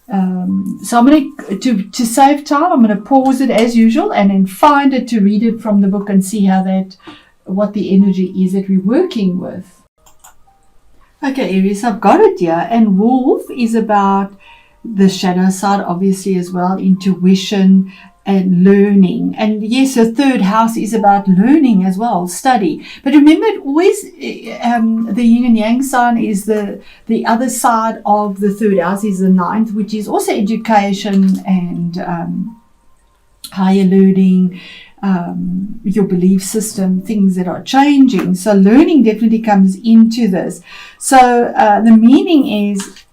So I'm going to save time, I'm going to pause it as usual and then find it to read it from the book and see what the energy is that we're working with. Okay, Aries, I've got it here. And wolf is about the shadow side, obviously, as well, intuition and learning. And yes, the third house is about learning as well, study. But remember, it always the yin and yang sign is the other side of the third house is the ninth, which is also education and higher learning, your belief system, things that are changing. So learning definitely comes into this. So the meaning is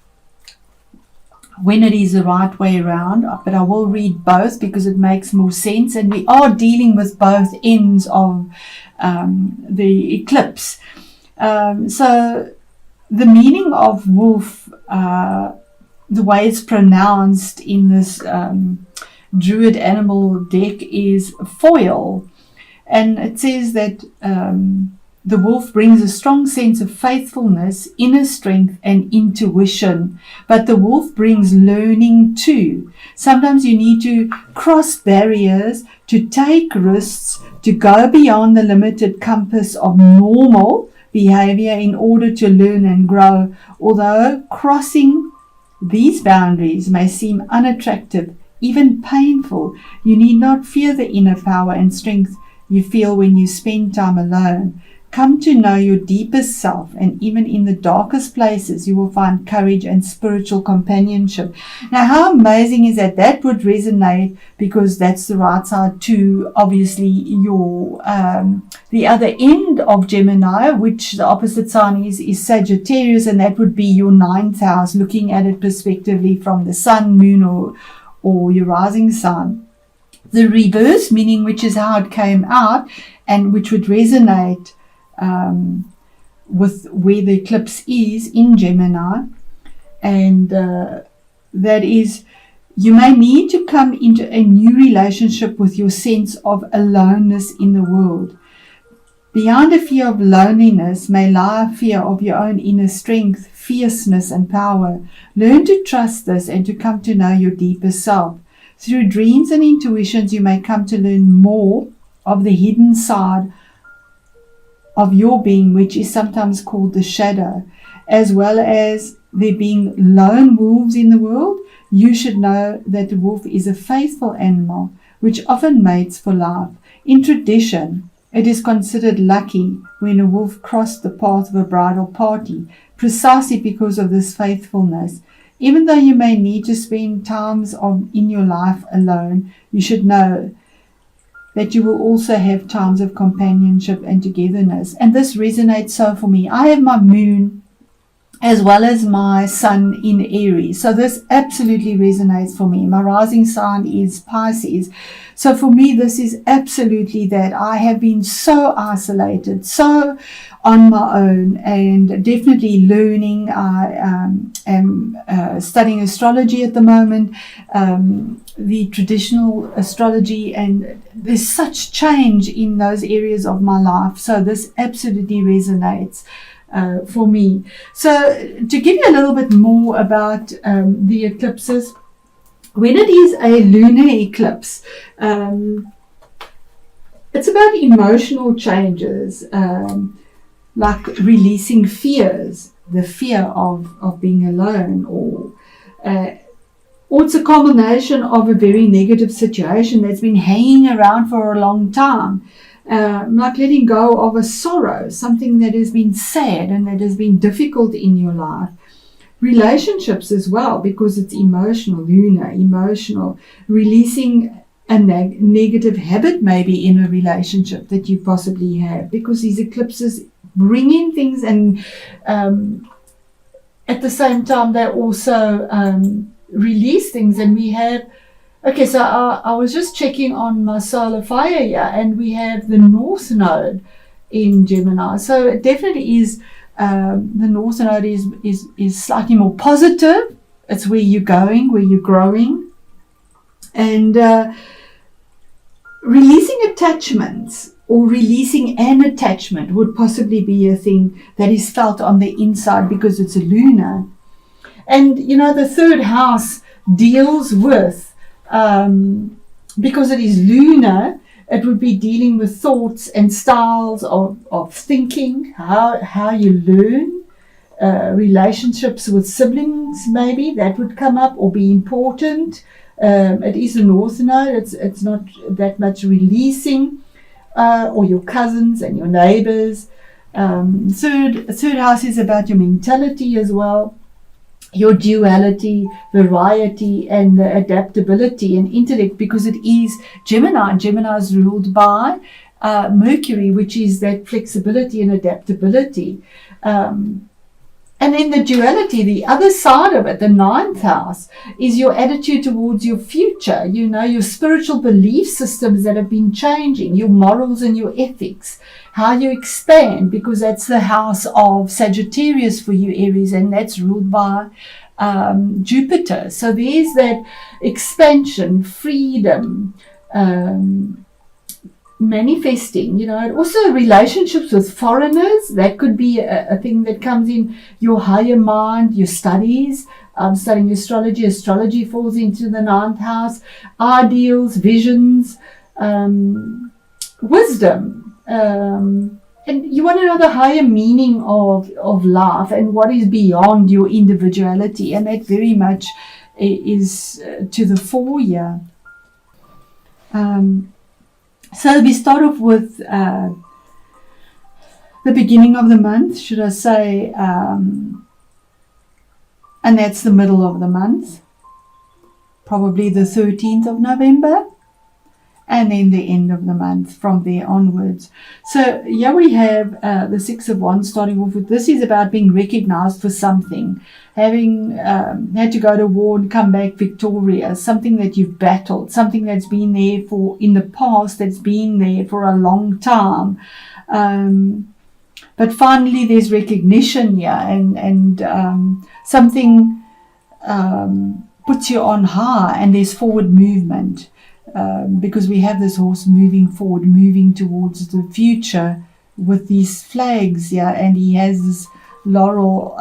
when it is the right way around, but I will read both because it makes more sense, and we are dealing with both ends of the eclipse. So the meaning of wolf, the way it's pronounced in this Druid animal deck is foil, and it says that the wolf brings a strong sense of faithfulness, inner strength and intuition, but the wolf brings learning too. Sometimes you need to cross barriers, to take risks, to go beyond the limited compass of normal behavior in order to learn and grow. Although crossing these boundaries may seem unattractive, even painful, you need not fear the inner power and strength you feel when you spend time alone. Come to know your deepest self, and even in the darkest places you will find courage and spiritual companionship. Now, how amazing is that? That would resonate because that's the right side to obviously your the other end of Gemini, which the opposite sign is Sagittarius, and that would be your ninth house, looking at it prospectively from the sun, moon or your rising sign. The reverse meaning, which is how it came out and which would resonate with where the eclipse is in Gemini, and that is, you may need to come into a new relationship with your sense of aloneness in the world. Behind a fear of loneliness may lie a fear of your own inner strength, fierceness and power. Learn to trust this and to come to know your deeper self. Through dreams and intuitions you may come to learn more of the hidden side of your being, which is sometimes called the shadow. As well as there being lone wolves in the world, you should know that the wolf is a faithful animal which often mates for life. In tradition, it is considered lucky when a wolf crossed the path of a bridal party, precisely because of this faithfulness. Even though you may need to spend times in your life alone, you should know that you will also have times of companionship and togetherness. And this resonates so for me. I have my moon as well as my sun in Aries. So this absolutely resonates for me. My rising sign is Pisces. So for me, this is absolutely that. I have been so isolated, so on my own, and definitely learning. I am studying astrology at the moment, the traditional astrology, and there's such change in those areas of my life. So this absolutely resonates for me. So to give you a little bit more about the eclipses, when it is a lunar eclipse, it's about emotional changes, like releasing fears, the fear of being alone, or it's a combination of a very negative situation that's been hanging around for a long time. Like letting go of a sorrow, something that has been sad and that has been difficult in your life. Relationships as well, because it's emotional, lunar, emotional. Releasing a negative habit maybe in a relationship that you possibly have, because these eclipses bring in things, and at the same time they also release things. And we have, okay, so I was just checking on my solar fire here, and we have the North Node in Gemini. So it definitely is, the North Node is slightly more positive. It's where you're going, where you're growing. And releasing attachments, or releasing an attachment, would possibly be a thing that is felt on the inside because it's a lunar. And, you know, the third house deals with, because it is lunar, it would be dealing with thoughts and styles of thinking, how you learn, relationships with siblings, maybe that would come up or be important. It is a north node. It's not that much releasing, or your cousins and your neighbors. Third house is about your mentality as well, your duality, variety, and adaptability and intellect, because it is Gemini. Gemini is ruled by Mercury, which is that flexibility and adaptability. And then the duality, the other side of it, the ninth house, is your attitude towards your future, your spiritual belief systems that have been changing, your morals and your ethics, how you expand, because that's the house of Sagittarius for you, Aries, and that's ruled by Jupiter. So there's that expansion, freedom, manifesting, also relationships with foreigners. That could be a thing that comes in your higher mind, your studies. Studying astrology falls into the ninth house. Ideals, visions, wisdom, and you want to know the higher meaning of life and what is beyond your individuality, and that very much is to the fore here. So we start off with the beginning of the month, should I say, and that's the middle of the month, probably the 13th of November, and then the end of the month from there onwards. So here we have the Six of Wands starting off with. This is about being recognized for something, having had to go to war and come back victorious, something that you've battled, something that's been there for in the past, that's been there for a long time. But finally there's recognition here, and something puts you on high, and there's forward movement. Because we have this horse moving forward, moving towards the future with these flags, and he has this laurel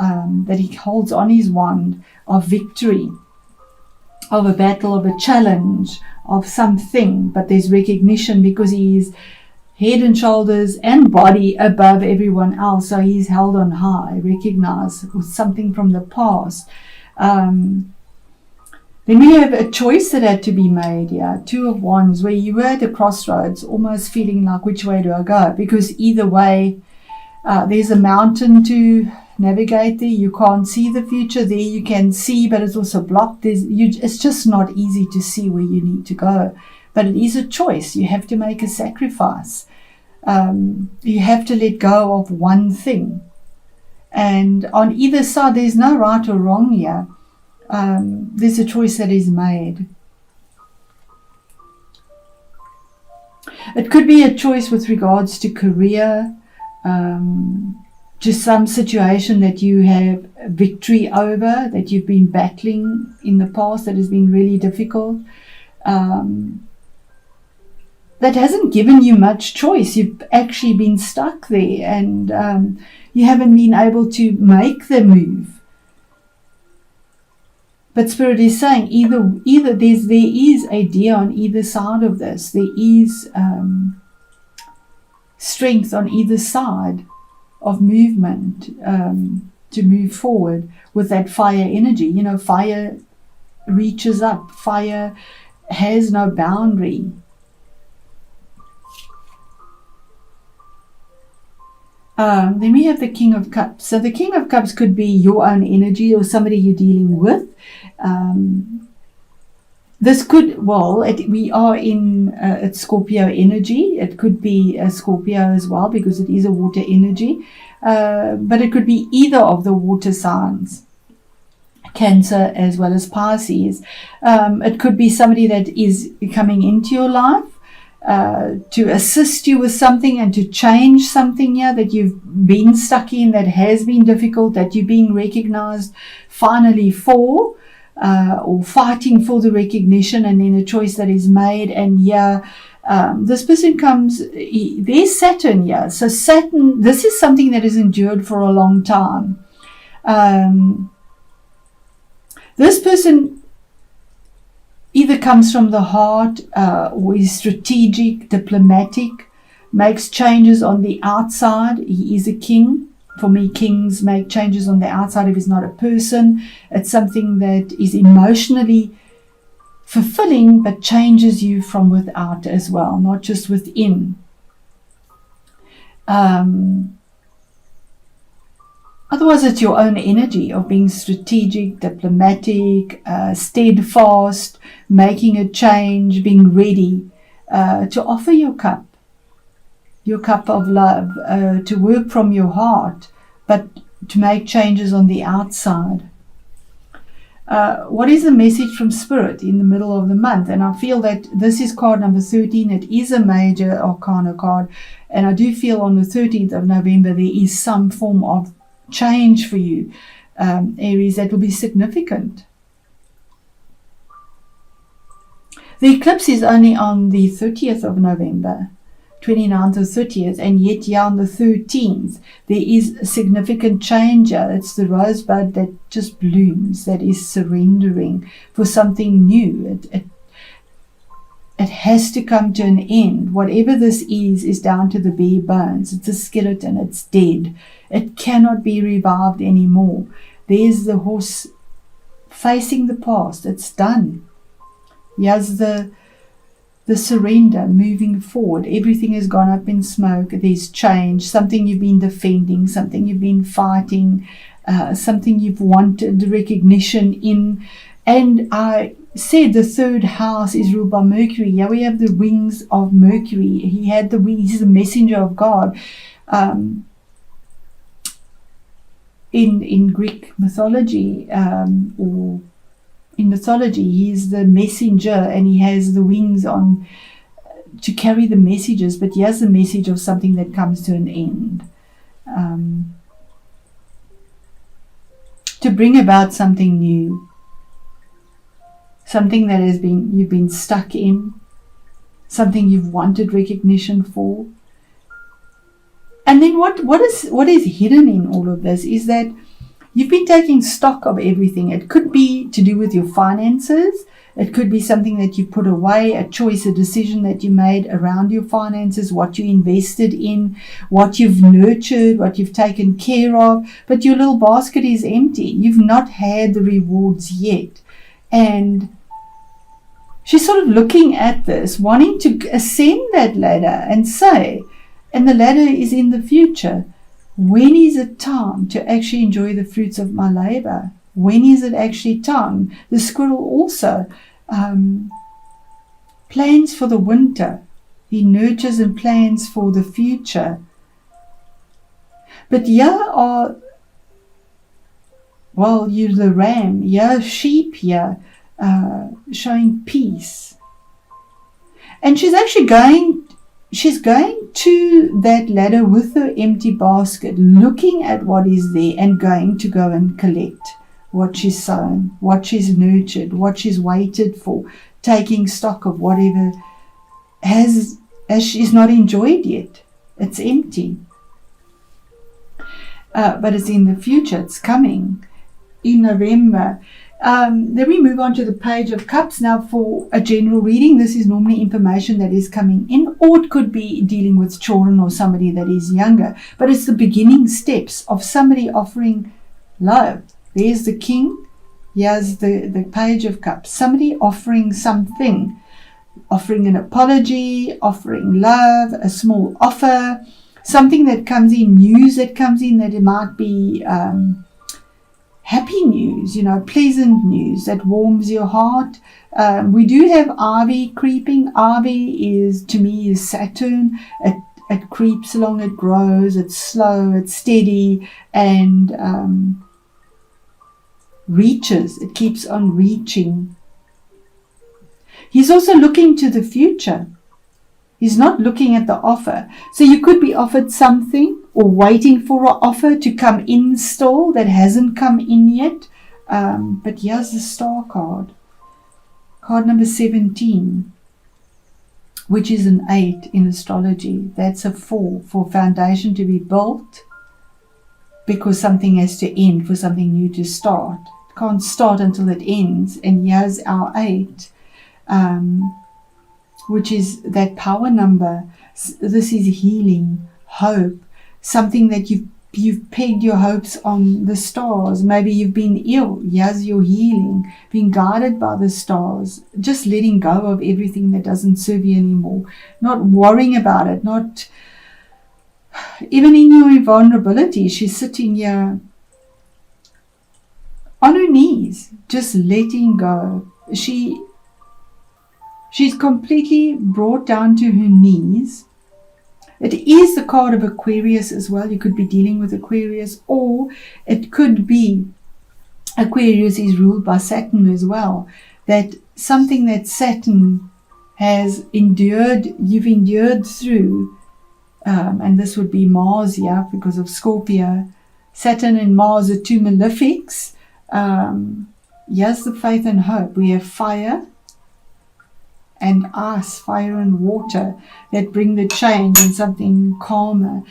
that he holds on his wand of victory, of a battle, of a challenge, of something. But there's recognition because he is head and shoulders and body above everyone else, so he's held on high, recognized with something from the past. Then we have a choice that had to be made here, Two of Wands, where you were at a crossroads, almost feeling like, which way do I go? Because either way, there's a mountain to navigate there. You can't see the future. There you can see, but it's also blocked. It's just not easy to see where you need to go. But it is a choice. You have to make a sacrifice. You have to let go of one thing. And on either side, there's no right or wrong here. There's a choice that is made. It could be a choice with regards to career, to some situation that you have victory over, that you've been battling in the past that has been really difficult, that hasn't given you much choice. You've actually been stuck there, and you haven't been able to make the move. But Spirit is saying either there is a deer on either side of this. There is strength on either side of movement to move forward with that fire energy. Fire reaches up. Fire has no boundary. Then we have the King of Cups. So the King of Cups could be your own energy or somebody you're dealing with. This could, we are in it's Scorpio energy. It could be a Scorpio as well because it is a water energy. But it could be either of the water signs, Cancer as well as Pisces. It could be somebody that is coming into your life to assist you with something and to change something here that you've been stuck in, that has been difficult, that you're being recognized finally for, or fighting for the recognition, and then a choice that is made. And this person comes, there's Saturn here. So Saturn, this is something that has endured for a long time. This person comes from the heart, or is strategic, diplomatic, makes changes on the outside. He is a king. For me, kings make changes on the outside if it's not a person. It's something that is emotionally fulfilling, but changes you from without as well, not just within. Otherwise, it's your own energy of being strategic, diplomatic, steadfast, making a change, being ready to offer your cup of love, to work from your heart, but to make changes on the outside. What is the message from Spirit in the middle of the month? And I feel that this is card number 13. It is a major arcana card. And I do feel on the 13th of November there is some form of change for you, Aries, that will be significant. The eclipse is only on the 30th of November, 29th or 30th, and yet here on the 13th there is a significant change. It's the rosebud that just blooms, that is surrendering for something new. It has to come to an end. Whatever this is down to the bare bones. It's a skeleton, it's dead. It cannot be revived anymore. There's the horse facing the past. It's done. Here's the surrender, moving forward. Everything has gone up in smoke. There's change. Something you've been defending, something you've been fighting, something you've wanted recognition in. And I said the third house is ruled by Mercury. Here we have the wings of Mercury. He had the wings. He's the messenger of God. In Greek mythology, or in mythology, he is the messenger, and he has the wings on to carry the messages. But he has the message of something that comes to an end, to bring about something new, something that you've been stuck in, something you've wanted recognition for. And then what is hidden in all of this is that you've been taking stock of everything. It could be to do with your finances. It could be something that you put away, a choice, a decision that you made around your finances, what you invested in, what you've nurtured, what you've taken care of. But your little basket is empty. You've not had the rewards yet. And she's sort of looking at this, wanting to ascend that ladder and say, and the ladder is in the future. When is it time to actually enjoy the fruits of my labor? When is it actually time? The squirrel also plans for the winter. He nurtures and plans for the future. But here are, well, you're the ram, here sheep here, showing peace. And she's actually going to that ladder with her empty basket, looking at what is there and going to go and collect what she's sown, what she's nurtured, what she's waited for, taking stock of whatever has she's not enjoyed yet. It's empty. But it's in the future. It's coming in November. Then we move on to the Page of Cups. Now, for a general reading, this is normally information that is coming in, or it could be dealing with children or somebody that is younger. But it's the beginning steps of somebody offering love. There's the King. Here's the Page of Cups. Somebody offering something, offering an apology, offering love, a small offer, something that comes in, news that comes in, that it might be happy news, pleasant news that warms your heart. We do have Ivy creeping. Ivy is, to me, is Saturn. It creeps along, it grows, it's slow, it's steady, and reaches. It keeps on reaching. He's also looking to the future. He's not looking at the offer. So you could be offered something, or waiting for an offer to come in still that hasn't come in yet. But here's the Star card. Card number 17, which is an 8 in astrology. That's a 4 for foundation to be built, because something has to end for something new to start. It can't start until it ends. And here's our 8. which is that power number. This is healing, hope, something that you've pegged your hopes on the stars. Maybe you've been ill. Here's your healing, being guided by the stars, just letting go of everything that doesn't serve you anymore, not worrying about it, not even in your vulnerability. She's sitting here on her knees, just letting go. She's completely brought down to her knees. It is the card of Aquarius as well. You could be dealing with Aquarius, or it could be Aquarius is ruled by Saturn as well. That something that Saturn has endured, you've endured through, and this would be Mars here because of Scorpio. Saturn and Mars are two malefics. Here's the faith and hope. We have fire and ice, fire and water, that bring the change and something calmer.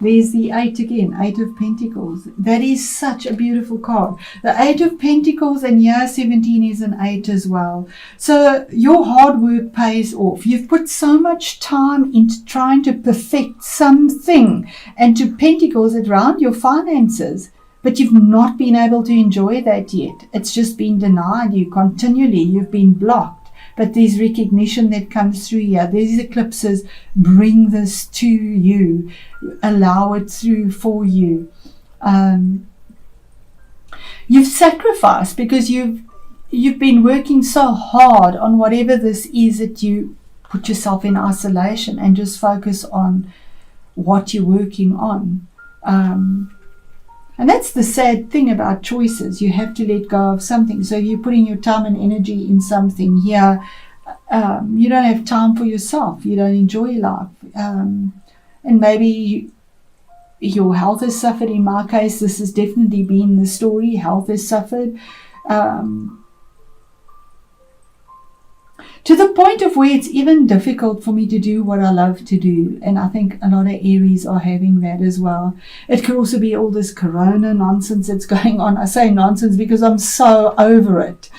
There's the 8 again, 8 of Pentacles. That is such a beautiful card. The 8 of Pentacles, and year 17 is an 8 as well. So your hard work pays off. You've put so much time into trying to perfect something, and to Pentacles around your finances, but you've not been able to enjoy that yet. It's just been denied you continually. You've been blocked. But there's recognition that comes through here. These eclipses bring this to you, allow it through for you. You've sacrificed because you've been working so hard on whatever this is, that you put yourself in isolation and just focus on what you're working on. And that's the sad thing about choices. You have to let go of something. So you're putting your time and energy in something here. You don't have time for yourself. You don't enjoy life. And maybe your health has suffered. In my case, this has definitely been the story. Health has suffered. To the point of where it's even difficult for me to do what I love to do. And I think a lot of Aries are having that as well. It could also be all this corona nonsense that's going on. I say nonsense because I'm so over it.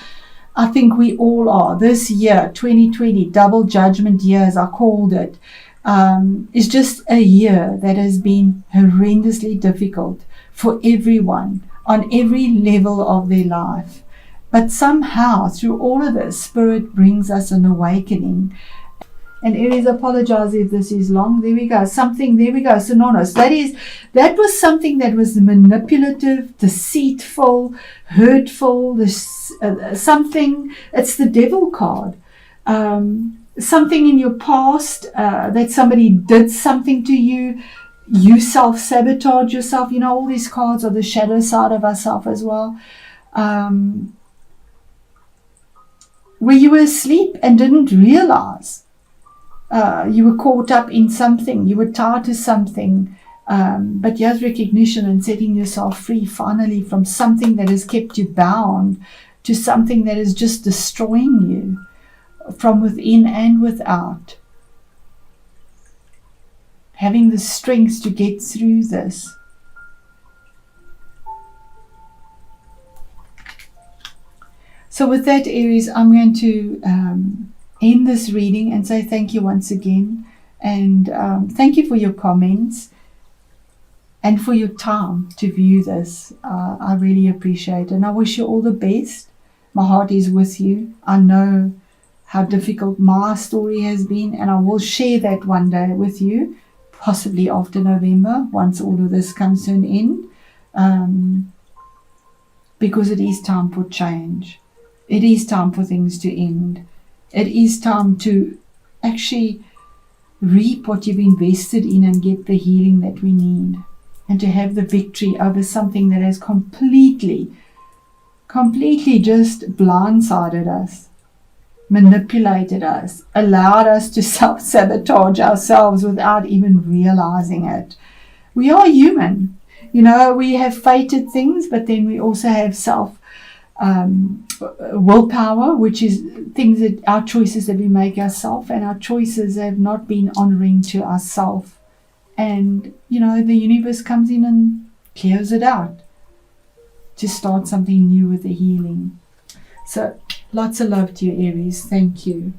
I think we all are. This year, 2020, double judgment year, as I called it, is just a year that has been horrendously difficult for everyone on every level of their life. But somehow, through all of this, Spirit brings us an awakening. And Aries, apologize if this is long. There we go. There we go. Synonymous. That was something that was manipulative, deceitful, hurtful. Something. It's the Devil card. Something in your past that somebody did something to you. You self-sabotage yourself. You know, all these cards are the shadow side of ourselves as well. Where you were asleep and didn't realize you were caught up in something, you were tied to something, but here's recognition and setting yourself free finally from something that has kept you bound to something that is just destroying you from within and without. Having the strength to get through this. So with that, Aries, I'm going to end this reading and say thank you once again. And thank you for your comments and for your time to view this. I really appreciate it. And I wish you all the best. My heart is with you. I know how difficult my story has been, and I will share that one day with you, possibly after November, once all of this comes to an end, because it is time for change. It is time for things to end. It is time to actually reap what you've invested in and get the healing that we need. And to have the victory over something that has completely just blindsided us, manipulated us, allowed us to self-sabotage ourselves without even realizing it. We are human. You know, we have fated things, but then we also have willpower, which is things that our choices that we make ourselves, and our choices have not been honoring to ourselves. And you know, the universe comes in and clears it out to start something new with the healing. So Lots of love to you, Aries. Thank you.